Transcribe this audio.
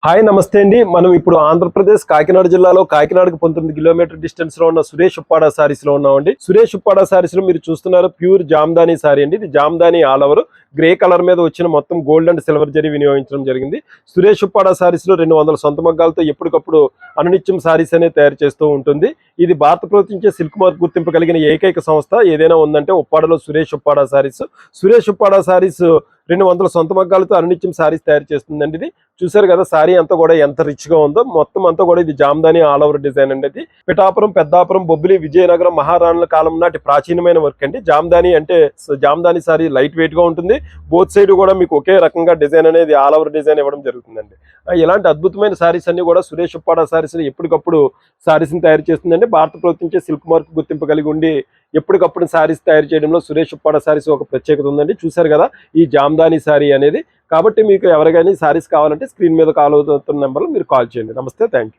Hi నమస్తే అండి. మనం ఇప్పుడు ఆంధ్రప్రదేశ్ కాకినాడ జిల్లాలో కాకినాడకు 19 కిలోమీటర్ డిస్టెన్స్ లో ఉన్న సురేష్ ఉప్పాడ సారీస్ లో ఉన్నామండి. సురేష్ ఉప్పాడ సారీస్ లో మీరు చూస్తున్నారు ప్యూర్ జామ్దాని సారీ అండి. ఇది Jamdani all over grey colour మీద వచ్చిన మొత్తం గోల్డ్ అండ్ సిల్వర్ జరీ వినియోగించడం జరిగింది. సురేష్ ఉప్పాడ సారీస్ లో 200 సొంత మగ్గాలతో ఎప్పటికప్పుడు అనునిత్యం సారీస్ అనేది తయారు చేస్తూ ఉంటుంది. ఇది భారత ప్రభుత్వం సిల్క్ మార్క్ గుర్తింపు కలిగిన ఏకైక సంస్థ ఏదైనా ఉందంటే ఉప్పాడలో సురేష్ ఉప్పాడ సారీస్. సురేష్ ఉప్పాడ సారీస్ 200 సొంత మగ్గాలతో అనునిత్యం సారీస్ తయారు చేస్తుందండి. ఇది చూసారు కదా, సారీ అంతా కూడా ఎంత రిచ్ గా ఉందో. మొత్తం అంతా కూడా ఇది జామ్దాని ఆల్ ఓవర్ డిజైన్ అండి. ఇది పిఠాపురం, పెద్దాపురం, బొబ్బిలి, విజయనగరం మహారాణుల కాలం నాటి ప్రాచీనమైన వర్క్ అండి. జామ్దాని అంటే జామ్దాని సారీ లైట్ వెయిట్ గా ఉంటుంది. బోత్ సైడ్ కూడా మీకు ఒకే రకంగా డిజైన్ అనేది ఆల్ ఓవర్ డిజైన్ ఇవ్వడం జరుగుతుందండి. ఇలాంటి అద్భుతమైన సారీస్ అన్ని కూడా సురేష్ ఉప్పాడ సారీస్ ఎప్పటికప్పుడు సారీస్ ని తయారు చేస్తుందండి. భారత ప్రభుత్వం సిల్క్ మార్క్ గుర్తింపు కలిగి ఉండి ఎప్పటికప్పుడు సారీస్ తయారు చేయడంలో సురేష్ ఉప్పాడ సారీస్ ఒక ప్రత్యేకత ఉందండి. చూసారు కదా ఈ జామ్దాని సారీ అనేది. కాబట్టి మీకు ఎవరికైనా సారీస్ కావాలంటే స్క్రీన్ మీద కాల్ అవుతున్న నెంబర్లో మీరు కాల్ చేయండి. నమస్తే, థ్యాంక్ యూ.